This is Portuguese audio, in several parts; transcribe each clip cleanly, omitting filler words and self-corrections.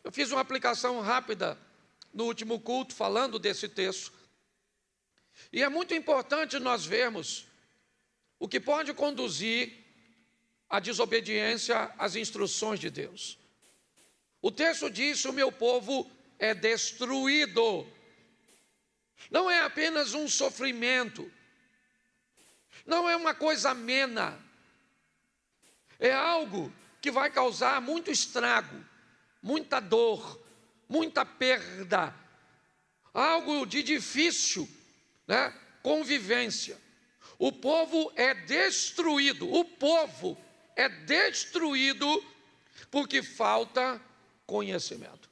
Eu fiz uma aplicação rápida no último culto, falando desse texto. E é muito importante nós vermos o que pode conduzir à desobediência às instruções de Deus. O texto diz: o meu povo é destruído. Não é apenas um sofrimento, não é uma coisa amena, é algo que vai causar muito estrago, muita dor, muita perda, algo de difícil, convivência. O povo é destruído, porque falta conhecimento.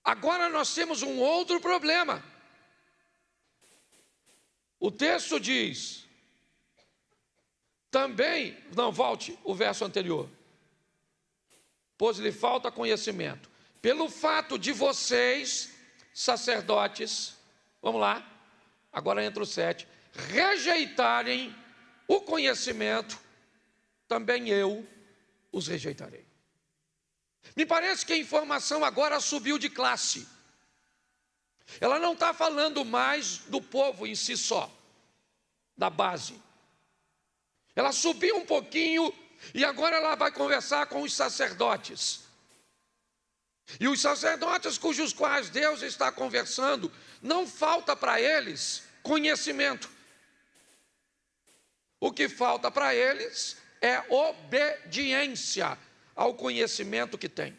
Agora nós temos um outro problema. O texto diz, também, não, volte o verso anterior. Pois lhe falta conhecimento. Pelo fato de vocês, sacerdotes, vamos lá, agora entra o 7, rejeitarem o conhecimento, também eu os rejeitarei. Me parece que a informação agora subiu de classe. Ela não está falando mais do povo em si só, da base. Ela subiu um pouquinho e agora ela vai conversar com os sacerdotes. E os sacerdotes cujos quais Deus está conversando, não falta para eles conhecimento. O que falta para eles é obediência ao conhecimento que tem.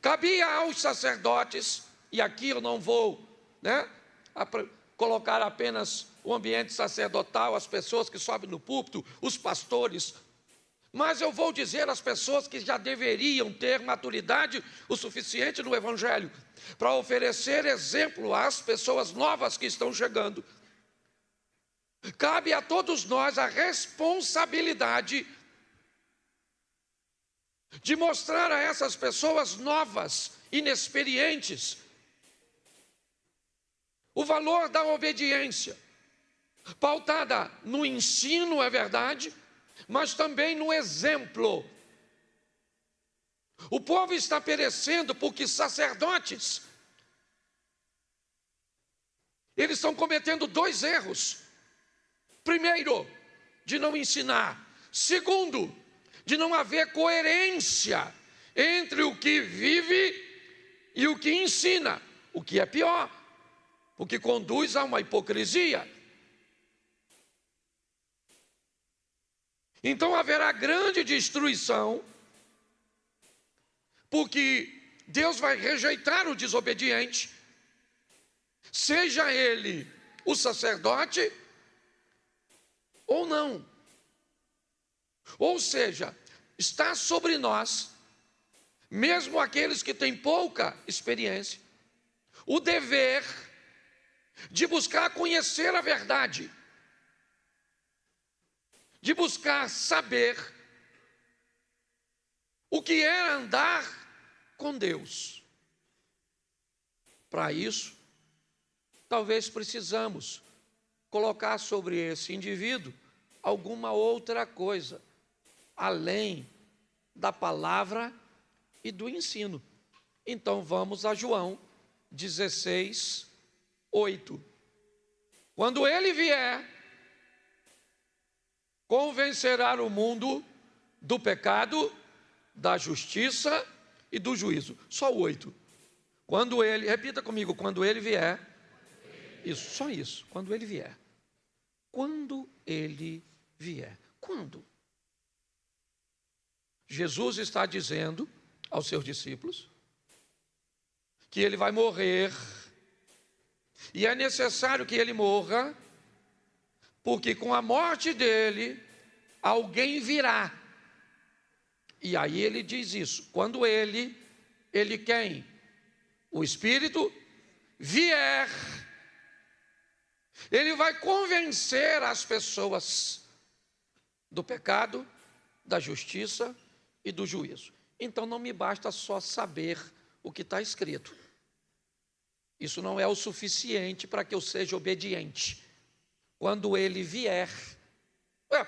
Cabia aos sacerdotes, e aqui eu não vou colocar apenas o ambiente sacerdotal, as pessoas que sobem no púlpito, os pastores, mas eu vou dizer às pessoas que já deveriam ter maturidade o suficiente no Evangelho para oferecer exemplo às pessoas novas que estão chegando. Cabe a todos nós a responsabilidade de mostrar a essas pessoas novas, inexperientes, o valor da obediência, pautada no ensino, é verdade, mas também no exemplo. O povo está perecendo porque sacerdotes, eles estão cometendo 2 erros. Primeiro, de não ensinar. Segundo, de não haver coerência entre o que vive e o que ensina, o que é pior, o que conduz a uma hipocrisia. Então haverá grande destruição, porque Deus vai rejeitar o desobediente, seja ele o sacerdote ou não. Ou seja, está sobre nós, mesmo aqueles que têm pouca experiência, o dever de buscar conhecer a verdade, de buscar saber o que é andar com Deus. Para isso, talvez precisamos colocar sobre esse indivíduo alguma outra coisa, além da palavra e do ensino. Então vamos a João 16, 8. Quando ele vier, convencerá o mundo do pecado, da justiça e do juízo. Só o 8. Quando ele, repita comigo, quando ele vier. Isso, só isso, quando ele vier. Quando ele vier. Quando? Jesus está dizendo aos seus discípulos que ele vai morrer, e é necessário que ele morra, porque com a morte dele, alguém virá. E aí ele diz isso, quando ele quem? O Espírito vier, ele vai convencer as pessoas do pecado, da justiça e do juízo. Então não me basta só saber o que está escrito. Isso não é o suficiente para que eu seja obediente. Quando ele vier,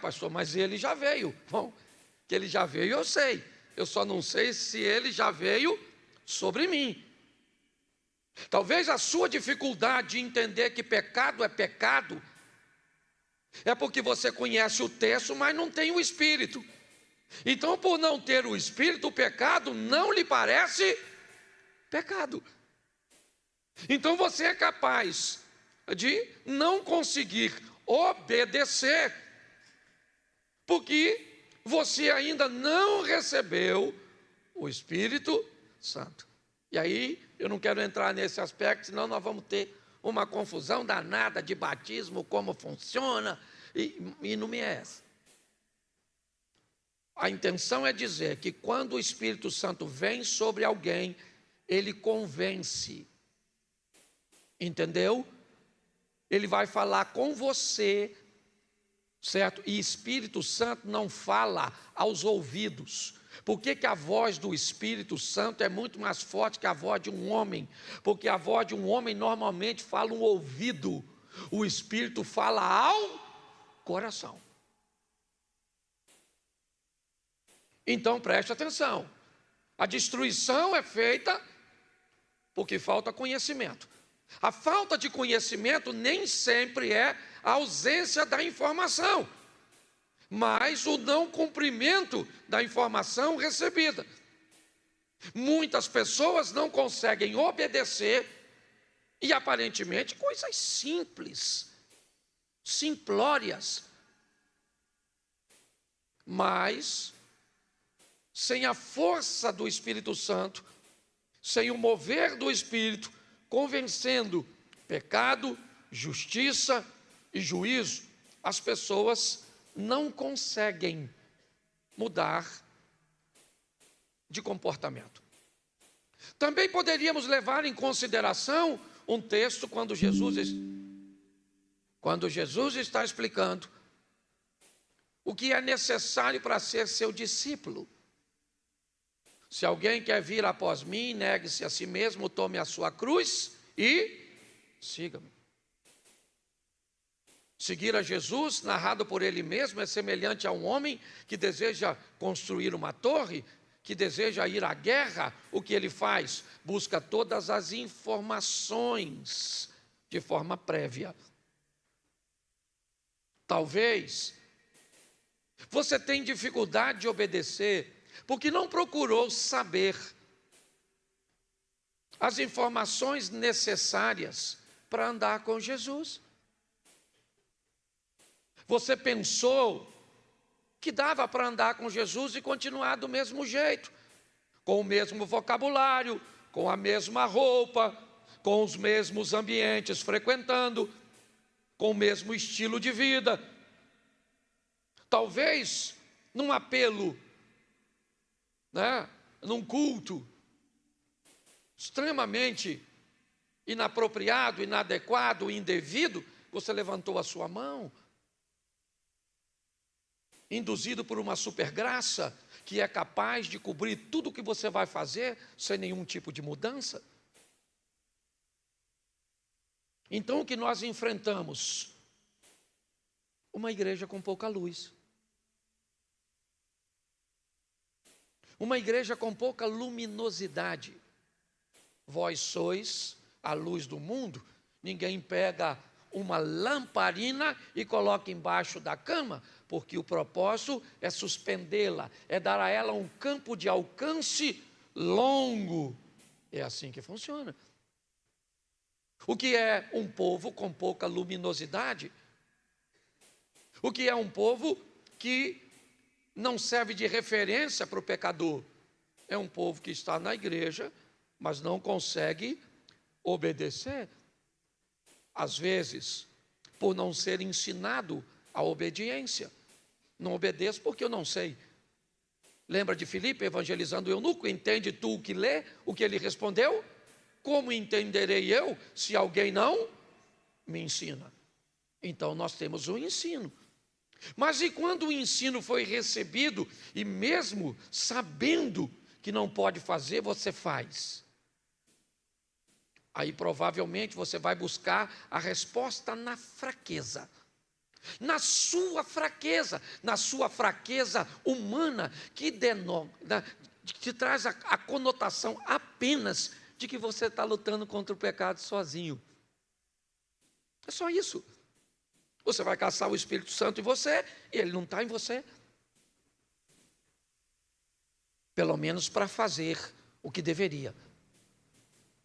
pastor, mas ele já veio. Bom, Que ele já veio, eu sei. Eu só não sei se ele já veio sobre mim. Talvez a sua dificuldade de entender que pecado é porque você conhece o texto, mas não tem o Espírito. Então, por não ter o Espírito, o pecado não lhe parece pecado. Então você é capaz de não conseguir obedecer, porque você ainda não recebeu o Espírito Santo. E aí, eu não quero entrar nesse aspecto, senão nós vamos ter uma confusão danada de batismo, como funciona, e não me é essa. A intenção é dizer que quando o Espírito Santo vem sobre alguém, ele convence. Entendeu? Ele vai falar com você, certo? E Espírito Santo não fala aos ouvidos. Por que a voz do Espírito Santo é muito mais forte que a voz de um homem? Porque a voz de um homem normalmente fala um ouvido. O Espírito fala ao coração. Então preste atenção. A destruição é feita porque falta conhecimento. A falta de conhecimento nem sempre é a ausência da informação, mas o não cumprimento da informação recebida. Muitas pessoas não conseguem obedecer e aparentemente coisas simples, simplórias, mas sem a força do Espírito Santo, sem o mover do Espírito, convencendo pecado, justiça e juízo, as pessoas não conseguem mudar de comportamento. Também poderíamos levar em consideração um texto quando Jesus está explicando o que é necessário para ser seu discípulo. Se alguém quer vir após mim, negue-se a si mesmo, tome a sua cruz e siga-me. Seguir a Jesus, narrado por ele mesmo, é semelhante a um homem que deseja construir uma torre, que deseja ir à guerra. O que ele faz? Busca todas as informações de forma prévia. Talvez você tenha dificuldade de obedecer porque não procurou saber as informações necessárias para andar com Jesus. Você pensou que dava para andar com Jesus e continuar do mesmo jeito, com o mesmo vocabulário, com a mesma roupa, com os mesmos ambientes frequentando, com o mesmo estilo de vida. Talvez num apelo, num culto extremamente inapropriado, inadequado, indevido, você levantou a sua mão, induzido por uma supergraça que é capaz de cobrir tudo o que você vai fazer sem nenhum tipo de mudança. Então o que nós enfrentamos? Uma igreja com pouca luz. Uma igreja com pouca luminosidade. Vós sois a luz do mundo. Ninguém pega uma lamparina e coloca embaixo da cama, porque o propósito é suspendê-la, é dar a ela um campo de alcance longo. É assim que funciona. O que é um povo com pouca luminosidade? O que é um povo que não serve de referência para o pecador? É um povo que está na igreja, mas não consegue obedecer. Às vezes, por não ser ensinado a obediência. Não obedeço porque eu não sei. Lembra de Filipe evangelizando o eunuco? Entende tu o que lê? O que ele respondeu? Como entenderei eu se alguém não me ensina? Então nós temos o ensino. Mas e quando o ensino foi recebido e mesmo sabendo que não pode fazer, você faz? Aí provavelmente você vai buscar a resposta na fraqueza. na sua fraqueza humana, que te traz a conotação apenas de que você está lutando contra o pecado sozinho. É só isso. Você vai caçar o Espírito Santo em você e ele não está em você. Pelo menos para fazer o que deveria.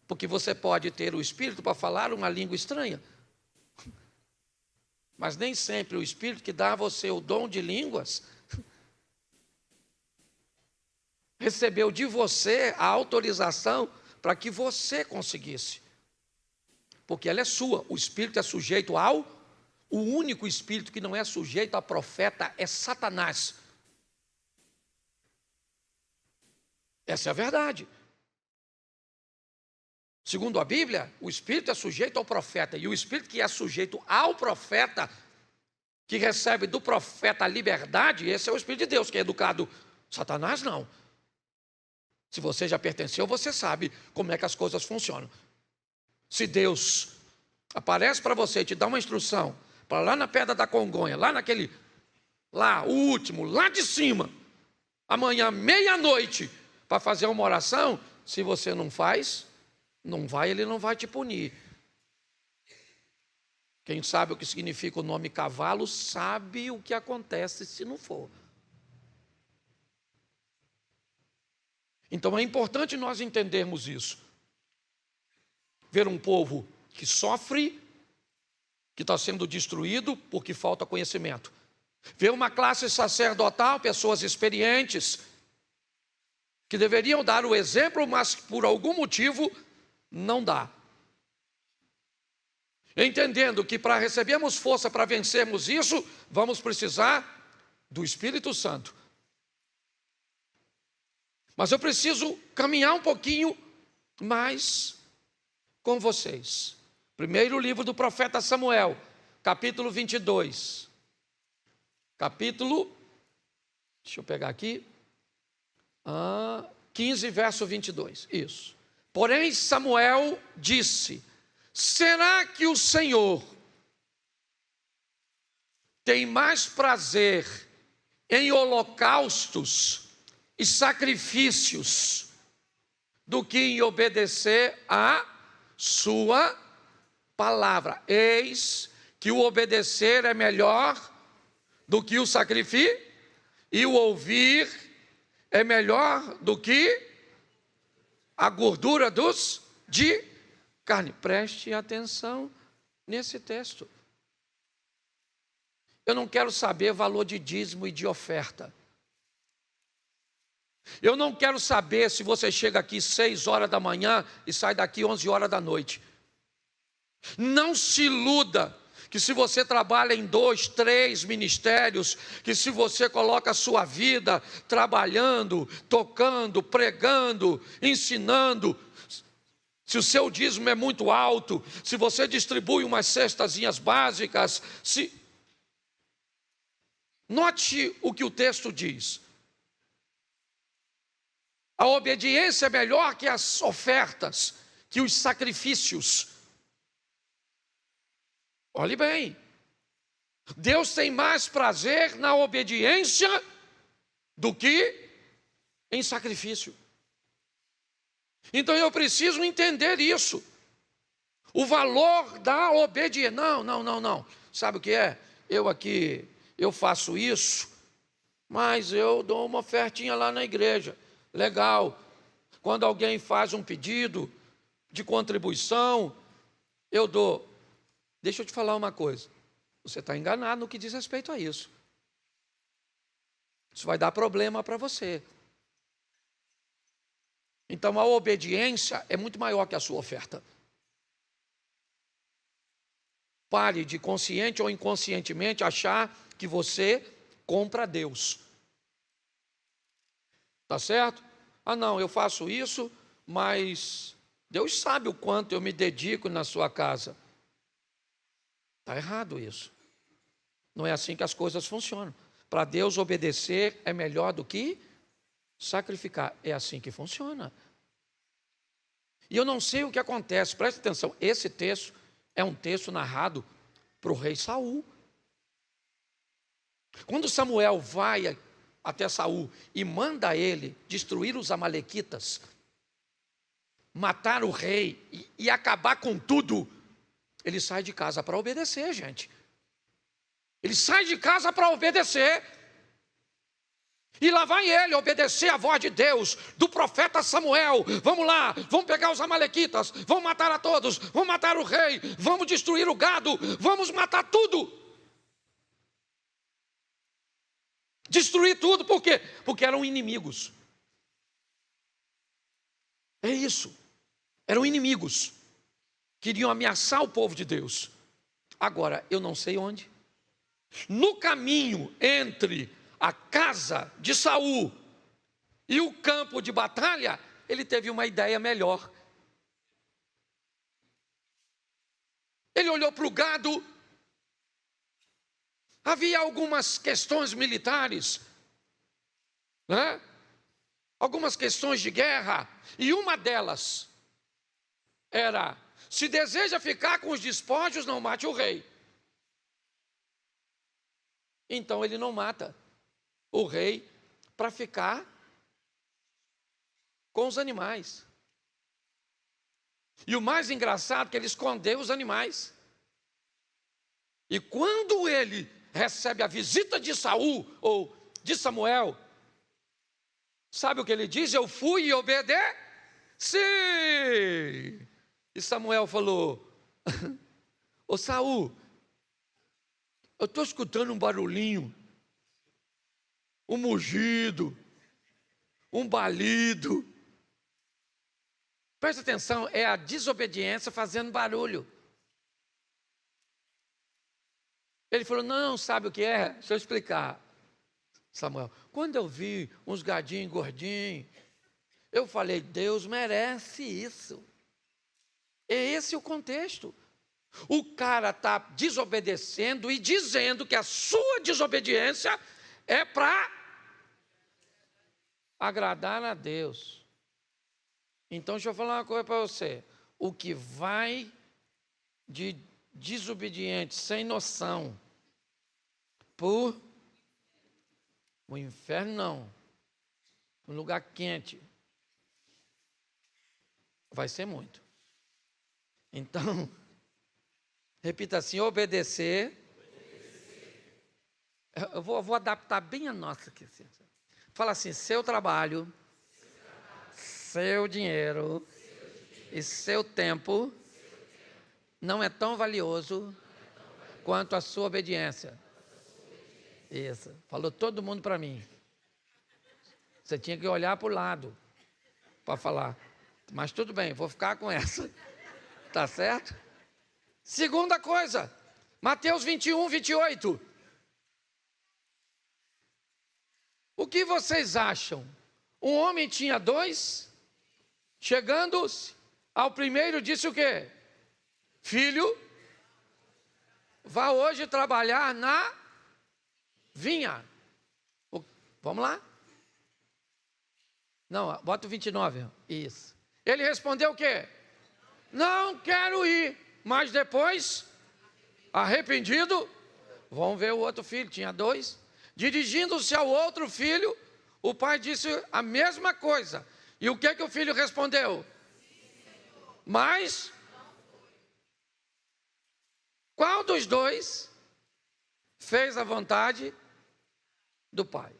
Porque você pode ter o Espírito para falar uma língua estranha. Mas nem sempre o Espírito que dá a você o dom de línguas recebeu de você a autorização para que você conseguisse. Porque ela é sua. O Espírito é sujeito o único Espírito que não é sujeito a profeta é Satanás. Essa é a verdade. Segundo a Bíblia, o Espírito é sujeito ao profeta. E o Espírito que é sujeito ao profeta, que recebe do profeta a liberdade, esse é o Espírito de Deus, que é educado. Satanás não. Se você já pertenceu, você sabe como é que as coisas funcionam. Se Deus aparece para você e te dá uma instrução, para lá na Pedra da Congonha, lá, o último, lá de cima, amanhã, meia-noite, para fazer uma oração, se você não faz, ele não vai te punir. Quem sabe o que significa o nome cavalo, sabe o que acontece se não for. Então é importante nós entendermos isso. Ver um povo que sofre, que está sendo destruído porque falta conhecimento. Ver uma classe sacerdotal, pessoas experientes, que deveriam dar o exemplo, mas por algum motivo não dá. Entendendo que para recebermos força para vencermos isso, vamos precisar do Espírito Santo. Mas eu preciso caminhar um pouquinho mais com vocês. Primeiro livro do profeta Samuel, capítulo 22. Deixa eu pegar aqui. 15, verso 22. Isso. Porém, Samuel disse: será que o Senhor tem mais prazer em holocaustos e sacrifícios do que em obedecer a sua palavra? Eis que o obedecer é melhor do que o sacrifício, e o ouvir é melhor do que a gordura de carne. Preste atenção nesse texto. Eu não quero saber valor de dízimo e de oferta. Eu não quero saber se você chega aqui 6 horas da manhã e sai daqui 11 horas da noite. Não se iluda que se você trabalha em 2, 3 ministérios, que se você coloca a sua vida trabalhando, tocando, pregando, ensinando, se o seu dízimo é muito alto, se você distribui umas cestazinhas básicas, Note o que o texto diz. A obediência é melhor que as ofertas, que os sacrifícios. Olhe bem, Deus tem mais prazer na obediência do que em sacrifício. Então eu preciso entender isso. O valor da obediência. Não. Sabe o que é? Eu faço isso, mas eu dou uma ofertinha lá na igreja. Legal. Quando alguém faz um pedido de contribuição, eu dou. Deixa eu te falar uma coisa. Você está enganado no que diz respeito a isso. Isso vai dar problema para você. Então a obediência é muito maior que a sua oferta. Pare de, consciente ou inconscientemente, achar que você compra Deus. Tá certo? Não, eu faço isso, mas Deus sabe o quanto eu me dedico na sua casa. Está errado isso. Não é assim que as coisas funcionam. Para Deus, obedecer é melhor do que sacrificar. É assim que funciona. E eu não sei o que acontece. Preste atenção. Esse texto é um texto narrado para o rei Saul. Quando Samuel vai até Saul e manda ele destruir os amalequitas, matar o rei e acabar com tudo, ele sai de casa para obedecer, gente. Ele sai de casa para obedecer. E lá vai ele obedecer a voz de Deus, do profeta Samuel. Vamos lá, vamos pegar os amalequitas, vamos matar a todos, vamos matar o rei, vamos destruir o gado, vamos matar tudo. Destruir tudo, por quê? Porque eram inimigos. É isso, eram inimigos. Queriam ameaçar o povo de Deus. Agora, eu não sei onde. No caminho entre a casa de Saul e o campo de batalha, ele teve uma ideia melhor. Ele olhou para o gado. Havia algumas questões militares, né? Algumas questões de guerra, e uma delas era: se deseja ficar com os despojos, não mate o rei. Então ele não mata o rei para ficar com os animais. E o mais engraçado é que ele escondeu os animais. E quando ele recebe a visita de Saul, ou de Samuel, sabe o que ele diz? Eu fui e obedeci. E Samuel falou: ô Saul, eu estou escutando um barulhinho, um mugido, um balido. Presta atenção, é a desobediência fazendo barulho. Ele falou: não, sabe o que é? Deixa eu explicar, Samuel. Quando eu vi uns gadinhos gordinhos, eu falei: Deus merece isso. É esse o contexto. O cara está desobedecendo e dizendo que a sua desobediência é para agradar a Deus. Então, deixa eu falar uma coisa para você. O que vai de desobediente, sem noção, por o inferno, não, um lugar quente, vai ser muito. Então, repita assim: obedecer. Eu vou adaptar bem a nossa aqui. Fala assim: seu trabalho, seu dinheiro e seu tempo não é tão valioso quanto a sua obediência. Isso, falou todo mundo para mim. Você tinha que olhar para o lado para falar. Mas tudo bem, vou ficar com essa. Tá certo? Segunda coisa, Mateus 21, 28. O que vocês acham? Um homem tinha dois, chegando-se ao primeiro disse o quê? Filho, vá hoje trabalhar na vinha. Vamos lá? Não, bota o 29. Isso. Ele respondeu o quê? Não quero ir. Mas depois, arrependido, vamos ver o outro filho, tinha dois. Dirigindo-se ao outro filho, o pai disse a mesma coisa. E o que o filho respondeu? Mas qual dos dois fez a vontade do pai?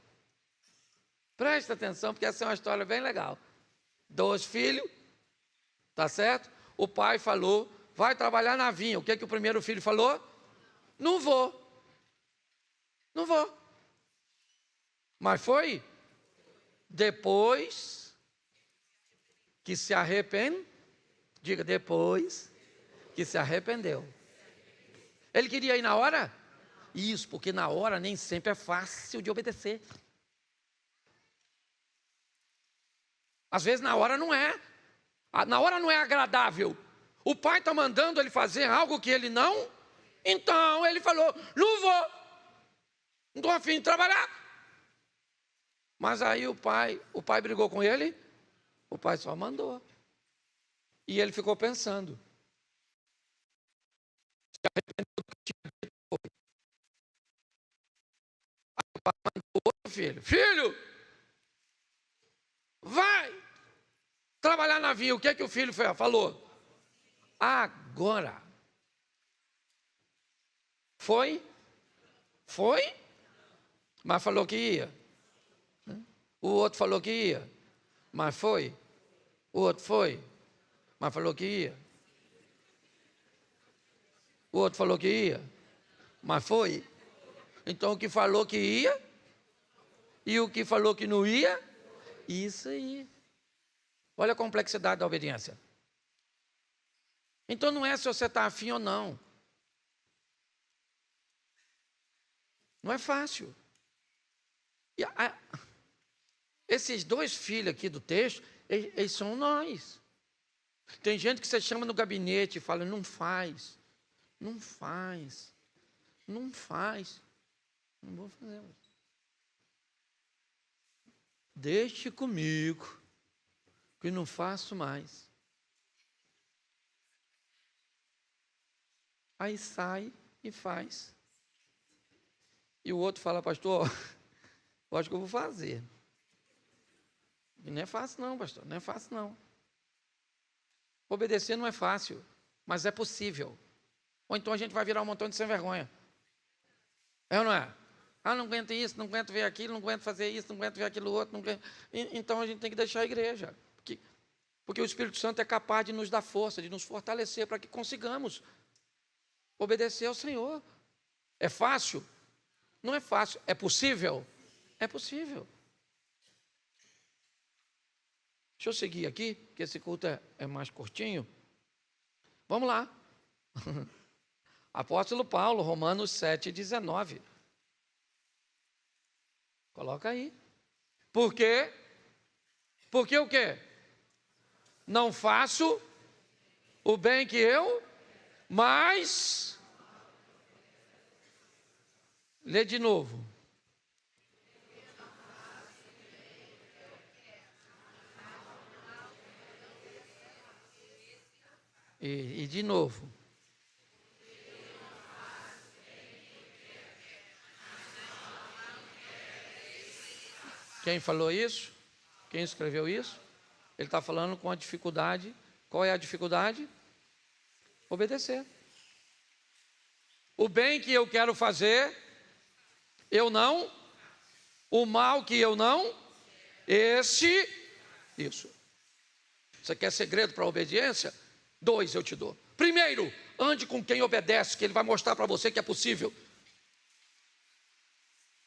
Presta atenção, porque essa é uma história bem legal. Dois filhos, tá certo? O pai falou: vai trabalhar na vinha. O que o primeiro filho falou? Não vou. Não vou. Mas foi depois que se arrependeu. Diga, depois que se arrependeu. Ele queria ir na hora? Isso, porque na hora nem sempre é fácil de obedecer. Às vezes na hora não é. Na hora não é agradável. O pai está mandando ele fazer algo que ele não. Então ele falou: não vou. Não estou afim de trabalhar. Mas aí o pai brigou com ele. O pai só mandou. E ele ficou pensando. Se arrependeu do que tinha dito. filho: filho, vai trabalhar na vinha. O que é que o filho falou? Agora. Foi? Mas falou que ia. O outro falou que ia, mas foi. O outro foi, mas falou que ia. O outro falou que ia, mas foi. Então o que falou que ia e o que falou que não ia, isso aí. Olha a complexidade da obediência. Então não é se você está afim ou não. Não é fácil. E esses dois filhos aqui do texto, eles são nós. Tem gente que você chama no gabinete e fala: não faz, não faz, não faz. Não vou fazer. Deixe comigo, que não faço mais. Aí sai e faz. E o outro fala: pastor, eu acho que eu vou fazer. E não é fácil não, pastor, não é fácil não. Obedecer não é fácil, mas é possível. Ou então a gente vai virar um montão de sem vergonha. É ou não é? Não aguento isso, não aguento ver aquilo, não aguento fazer isso, não aguento ver aquilo outro. Não aguento... Então a gente tem que deixar a igreja. Porque o Espírito Santo é capaz de nos dar força, de nos fortalecer para que consigamos obedecer ao Senhor. É fácil? Não é fácil. É possível? É possível. Deixa eu seguir aqui, que esse culto é mais curtinho. Vamos lá. Apóstolo Paulo, Romanos 7,19. Coloca aí. Por quê? Porque o quê? Não faço o bem que eu, mas... Lê de novo. E de novo. Quem falou isso? Quem escreveu isso? Ele está falando com a dificuldade. Qual é a dificuldade? Obedecer. O bem que eu quero fazer, eu não. O mal que eu não, isso. Você quer segredo para a obediência? 2 eu te dou. Primeiro, ande com quem obedece, que ele vai mostrar para você que é possível.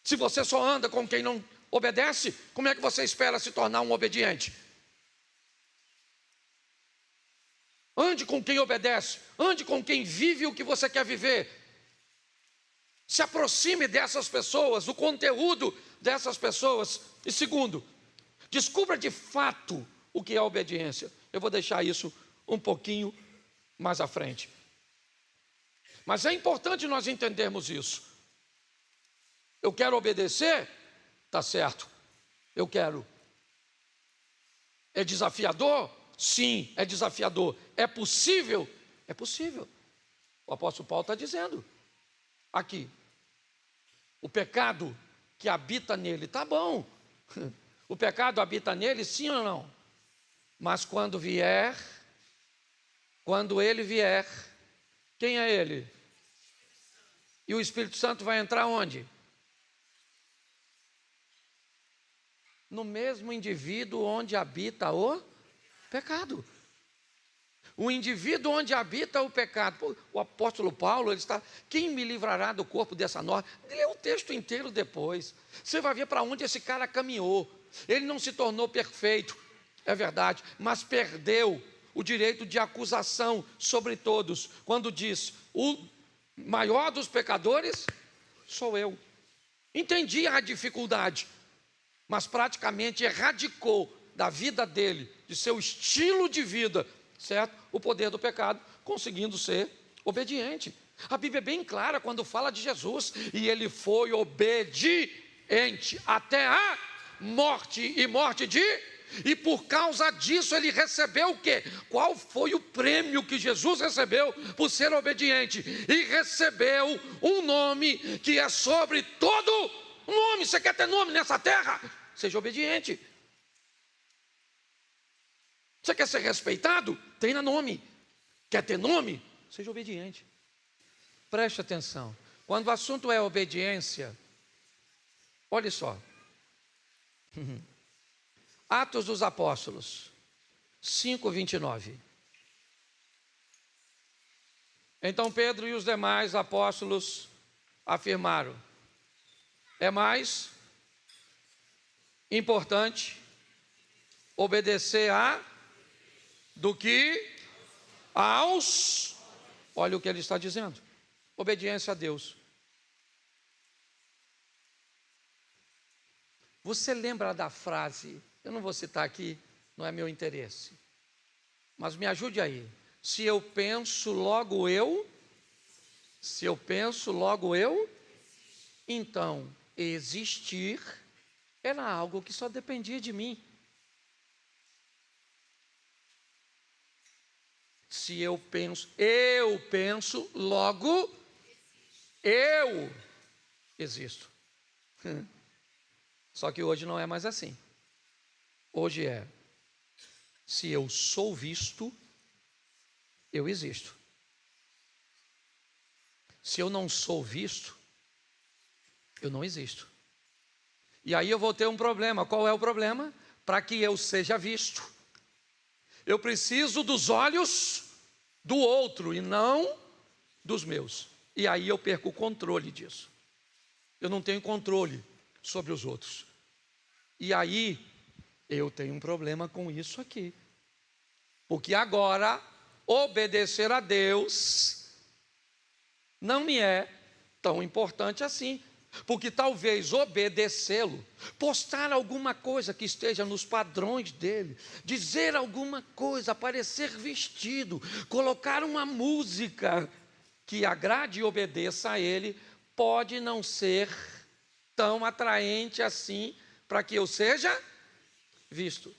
Se você só anda com quem não obedece, como é que você espera se tornar um obediente? Ande com quem obedece, ande com quem vive o que você quer viver. Se aproxime dessas pessoas, do conteúdo dessas pessoas. E segundo, descubra de fato o que é obediência. Eu vou deixar isso um pouquinho mais à frente. Mas é importante nós entendermos isso. Eu quero obedecer? Tá certo. Eu quero. É desafiador? Sim, é desafiador. É possível? É possível. O apóstolo Paulo está dizendo aqui: o pecado que habita nele, tá bom. O pecado habita nele, sim ou não? Mas quando ele vier, quem é ele? E o Espírito Santo vai entrar onde? No mesmo indivíduo onde habita o pecado. O indivíduo onde habita o pecado. O apóstolo Paulo, ele está: quem me livrará do corpo dessa norma? Lê o texto inteiro depois. Você vai ver para onde esse cara caminhou. Ele não se tornou perfeito, é verdade, mas perdeu o direito de acusação sobre todos, quando diz: o maior dos pecadores sou eu. Entendi a dificuldade, mas praticamente erradicou da vida dele, de seu estilo de vida, certo? O poder do pecado, conseguindo ser obediente. A Bíblia é bem clara quando fala de Jesus: e ele foi obediente até a morte, e morte de... E por causa disso ele recebeu o quê? Qual foi o prêmio que Jesus recebeu por ser obediente? E recebeu um nome que é sobre todo Nome, você quer ter nome nessa terra? Seja obediente. Você quer ser respeitado? Tenha nome. Quer ter nome? Seja obediente. Preste atenção. Quando o assunto é obediência, olhe só. Atos dos Apóstolos 5:29. Então Pedro e os demais apóstolos afirmaram: é mais importante obedecer do que aos. Olha o que ele está dizendo: obediência a Deus. Você lembra da frase, eu não vou citar aqui, não é meu interesse, mas me ajude aí. Se eu penso, logo eu. Se eu penso, logo eu. Então, existir era algo que só dependia de mim. Se eu penso, logo eu existo. Só que hoje não é mais assim. Hoje é: se eu sou visto, eu existo. Se eu não sou visto, eu não existo. E aí eu vou ter um problema. Qual é o problema? Para que eu seja visto, eu preciso dos olhos do outro e não dos meus. E aí eu perco o controle disso. Eu não tenho controle sobre os outros. E aí eu tenho um problema com isso aqui. Porque agora obedecer a Deus não me é tão importante assim. Porque talvez obedecê-lo, postar alguma coisa que esteja nos padrões dele, dizer alguma coisa, aparecer vestido, colocar uma música que agrade e obedeça a ele, pode não ser tão atraente assim para que eu seja visto.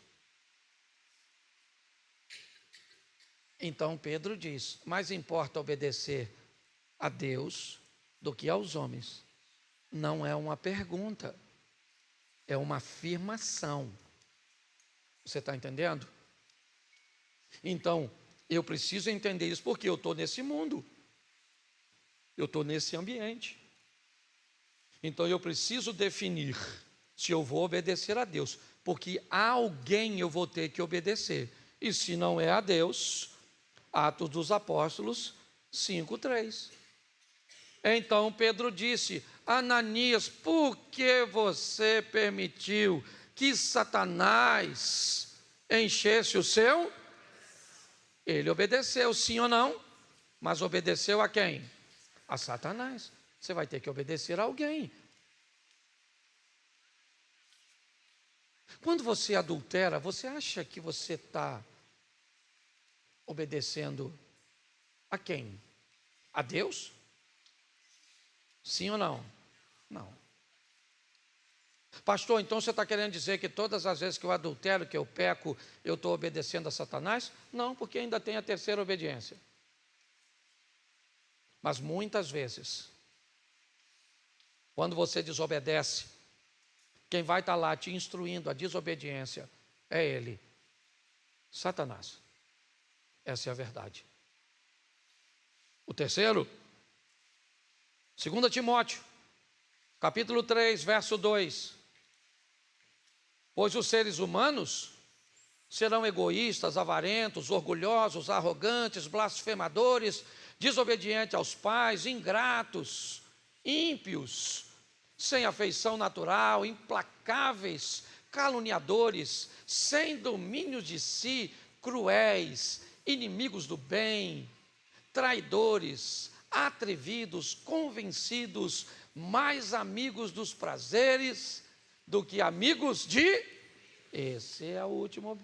Então Pedro diz: mais importa obedecer a Deus do que aos homens. Não é uma pergunta, é uma afirmação. Você está entendendo? Então, eu preciso entender isso porque eu estou nesse mundo, eu estou nesse ambiente. Então, eu preciso definir se eu vou obedecer a Deus, porque a alguém eu vou ter que obedecer. E se não é a Deus, Atos dos Apóstolos 5:3. Então Pedro disse: Ananias, por que você permitiu que Satanás enchesse o seu? Ele obedeceu, sim ou não? Mas obedeceu a quem? A Satanás. Você vai ter que obedecer a alguém. Quando você adultera, você acha que você está obedecendo a quem? A Deus? Sim ou não? Não. Pastor, então você está querendo dizer que todas as vezes que eu adultero, que eu peco, eu estou obedecendo a Satanás? Não, porque ainda tem a terceira obediência. Mas muitas vezes, quando você desobedece, quem vai estar lá te instruindo a desobediência é ele, Satanás. Essa é a verdade. O terceiro, 2 Timóteo, capítulo 3, verso 2. Pois os seres humanos serão egoístas, avarentos, orgulhosos, arrogantes, blasfemadores, desobedientes aos pais, ingratos, ímpios, sem afeição natural, implacáveis, caluniadores, sem domínio de si, cruéis, inimigos do bem, traidores, atrevidos, convencidos, mais amigos dos prazeres do que amigos de... Esse é o último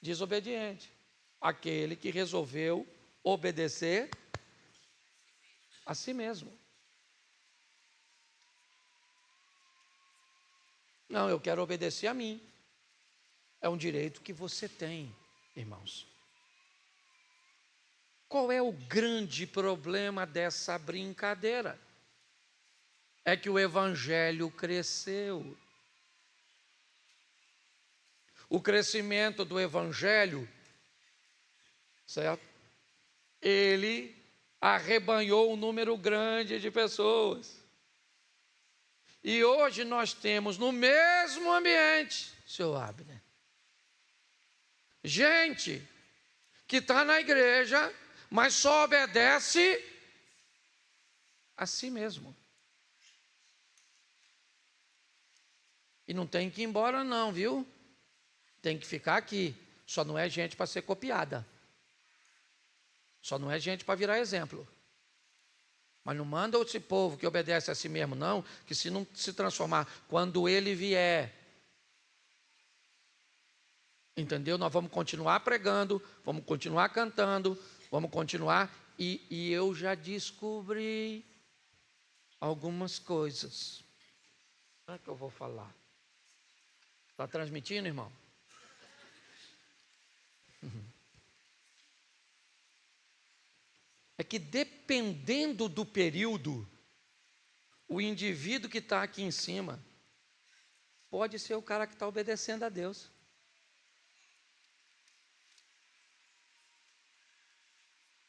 desobediente, aquele que resolveu obedecer a si mesmo. Não, eu quero obedecer a mim. É um direito que você tem, irmãos. Qual é o grande problema dessa brincadeira? é que o evangelho cresceu. O crescimento do evangelho, certo? Ele arrebanhou um número grande de pessoas. E hoje nós temos no mesmo ambiente, seu Abner, gente que está na igreja, mas só obedece a si mesmo. E não tem que ir embora não, viu? Tem que ficar aqui. Só não é gente para ser copiada. Só não é gente para virar exemplo. Mas não manda esse povo que obedece a si mesmo, não, que se não se transformar, quando ele vier, entendeu? Nós vamos continuar pregando, vamos continuar cantando, vamos continuar, e eu já descobri algumas coisas. Como é que eu vou falar? Está transmitindo, irmão? É que dependendo do período, o indivíduo que está aqui em cima pode ser o cara que está obedecendo a Deus.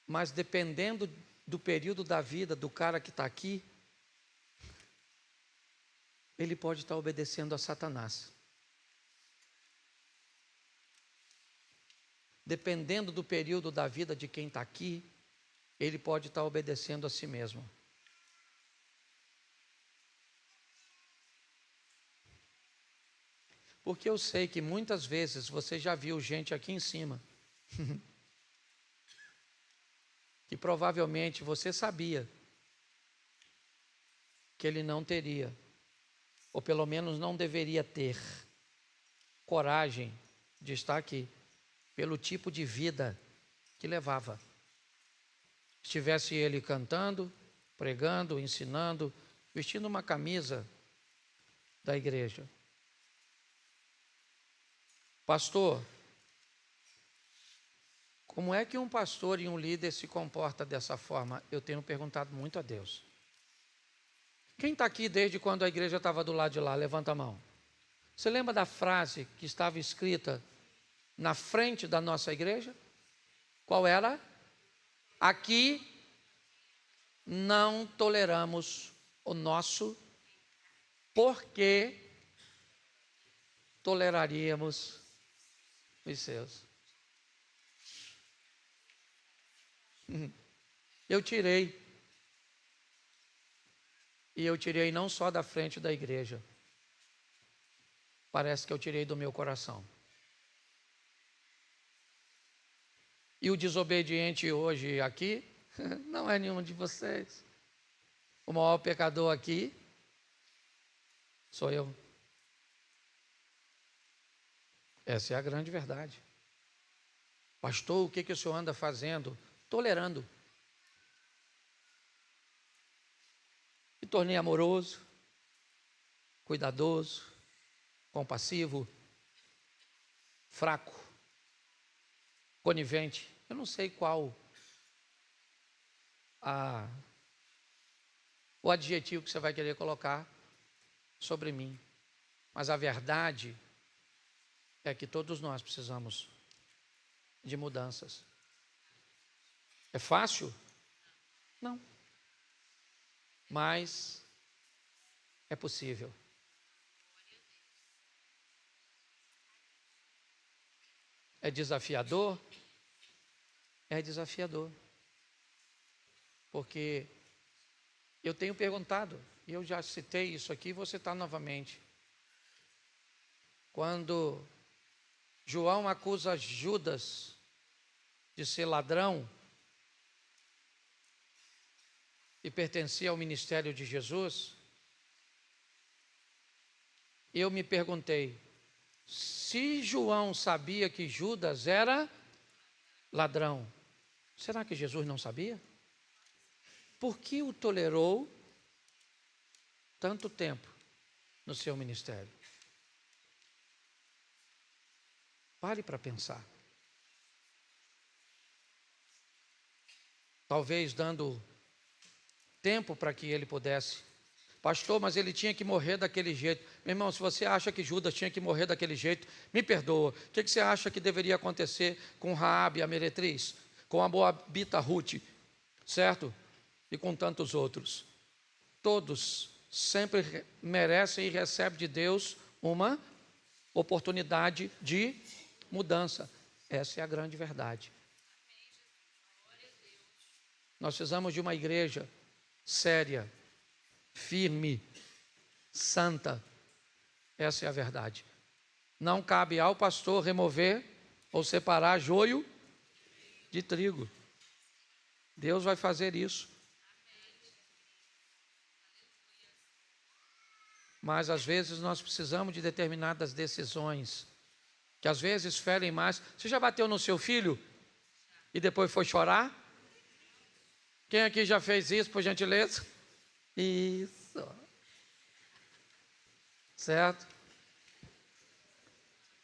Mas dependendo do período da vida do cara que está aqui, ele pode estar obedecendo a Satanás. Dependendo do período da vida de quem está aqui, ele pode estar obedecendo a si mesmo. Porque eu sei que muitas vezes você já viu gente aqui em cima que provavelmente você sabia que ele não teria, ou pelo menos não deveria ter, coragem de estar aqui, pelo tipo de vida que levava. Estivesse ele cantando, pregando, ensinando, vestindo uma camisa da igreja. Pastor, como é que um pastor e um líder se comporta dessa forma? Eu tenho perguntado muito a Deus. Quem está aqui desde quando a igreja estava do lado de lá? Levanta a mão. Você lembra da frase que estava escrita na frente da nossa igreja? Qual era? Aqui não toleramos o nosso, porque toleraríamos os seus. Eu tirei. E eu tirei não só da frente da igreja. Parece que eu tirei do meu coração. E o desobediente hoje aqui não é nenhum de vocês. O maior pecador aqui sou eu. Essa é a grande verdade. Pastor, o que o senhor anda fazendo? Tolerando. Me tornei amoroso, cuidadoso, compassivo, fraco, conivente. Eu não sei qual o adjetivo que você vai querer colocar sobre mim. Mas a verdade é que todos nós precisamos de mudanças. É fácil? Não. Mas é possível. É desafiador? É desafiador. Porque eu tenho perguntado, e eu já citei isso aqui, vou citar novamente. Quando João acusa Judas de ser ladrão e pertencia ao ministério de Jesus, eu me perguntei, se João sabia que Judas era ladrão, será que Jesus não sabia? Por que o tolerou tanto tempo no seu ministério? Pare para pensar. Talvez dando tempo para que ele pudesse Pastor, mas ele tinha que morrer daquele jeito. Meu irmão, se você acha que Judas tinha que morrer daquele jeito, me perdoa. O que você acha que deveria acontecer com Raabe, a meretriz? Com a moabita Ruth, certo? E com tantos outros. Todos sempre merecem e recebem de Deus uma oportunidade de mudança. Essa é a grande verdade. Nós precisamos de uma igreja séria, firme, santa. Essa é a verdade. Não cabe ao pastor remover ou separar joio de trigo. Deus vai fazer isso. Mas às vezes nós precisamos de determinadas decisões, que às vezes ferem mais. Você já bateu no seu filho e depois foi chorar? Quem aqui já fez isso, por gentileza? Isso. Certo?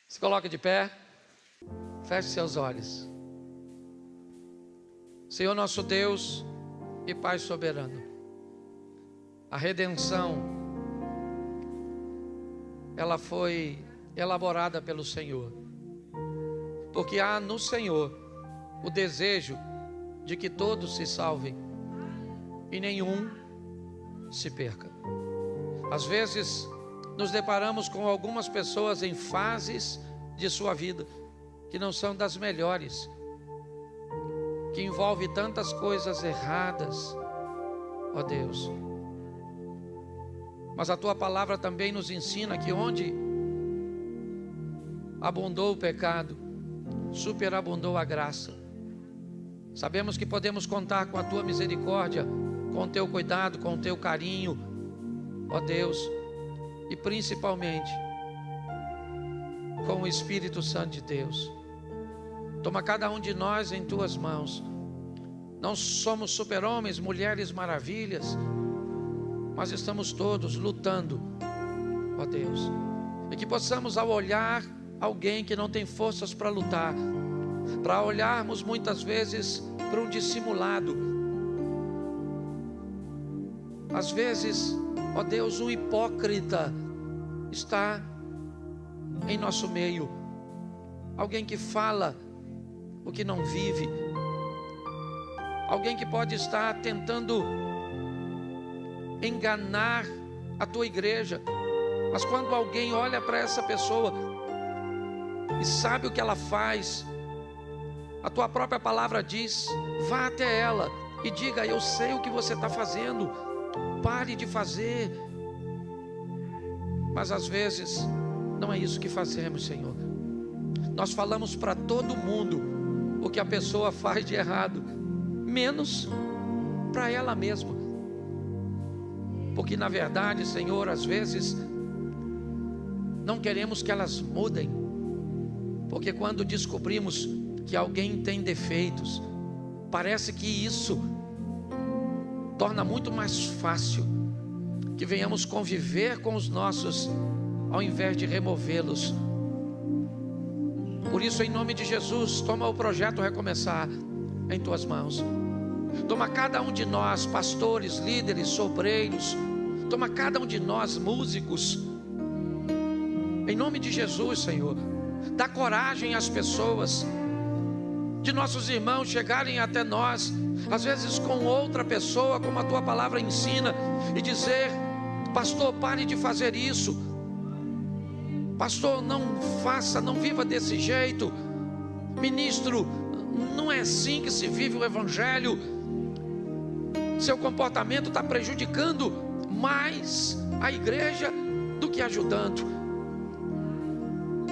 Se coloque de pé. Feche seus olhos. Senhor nosso Deus e Pai soberano, a redenção, ela foi elaborada pelo Senhor, porque há no Senhor o desejo de que todos se salvem e nenhum se perca. Às vezes nos deparamos com algumas pessoas em fases de sua vida que não são das melhores, que envolve tantas coisas erradas, ó Deus. Mas a Tua palavra também nos ensina que onde abundou o pecado, superabundou a graça. Sabemos que podemos contar com a Tua misericórdia, com o Teu cuidado, com o Teu carinho, ó Deus, e principalmente com o Espírito Santo de Deus. Toma cada um de nós em Tuas mãos. Não somos super-homens, mulheres maravilhas, mas estamos todos lutando, ó Deus. E que possamos, ao olhar alguém que não tem forças para lutar, para olharmos muitas vezes para um dissimulado. Às vezes, ó Deus, um hipócrita está em nosso meio. Alguém que fala o que não vive. Alguém que pode estar tentando enganar a Tua igreja. Mas quando alguém olha para essa pessoa e sabe o que ela faz, a Tua própria palavra diz: vá até ela e diga: eu sei o que você está fazendo, pare de fazer. Mas às vezes não é isso que fazemos, Senhor. Nós falamos para todo mundo o que a pessoa faz de errado, menos para ela mesma. Porque na verdade, Senhor, às vezes não queremos que elas mudem, porque quando descobrimos que alguém tem defeitos, parece que isso torna muito mais fácil que venhamos conviver com os nossos, ao invés de removê-los. Por isso, em nome de Jesus, toma o projeto Recomeçar em Tuas mãos. Toma cada um de nós, pastores, líderes, sobreiros. Toma cada um de nós, músicos. Em nome de Jesus, Senhor, dá coragem às pessoas, de nossos irmãos chegarem até nós, às vezes com outra pessoa, como a Tua palavra ensina, e dizer: pastor, pare de fazer isso. Pastor, não faça, não viva desse jeito. Ministro, não é assim que se vive o Evangelho. Seu comportamento está prejudicando mais a igreja do que ajudando.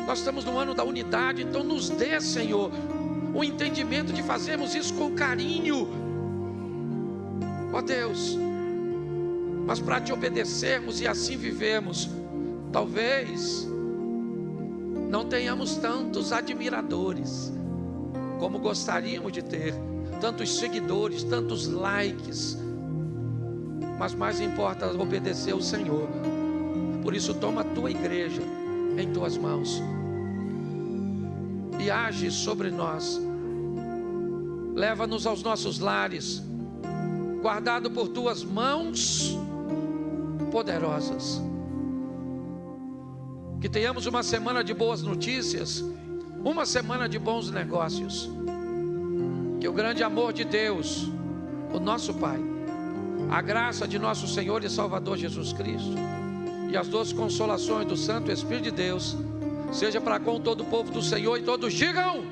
Nós estamos no ano da unidade, então nos dê, Senhor, o entendimento de fazermos isso com carinho, ó Deus. Mas para Te obedecermos e assim vivermos, talvez não tenhamos tantos admiradores como gostaríamos de ter, tantos seguidores, tantos likes, mas mais importa obedecer ao Senhor. Por isso, toma a Tua igreja em Tuas mãos e age sobre nós. Leva-nos aos nossos lares, guardado por Tuas mãos, poderosas. Que tenhamos uma semana de boas notícias, uma semana de bons negócios. Que o grande amor de Deus, o nosso Pai, a graça de nosso Senhor e Salvador Jesus Cristo e as doces consolações do Santo Espírito de Deus seja para com todo o povo do Senhor, e todos digam: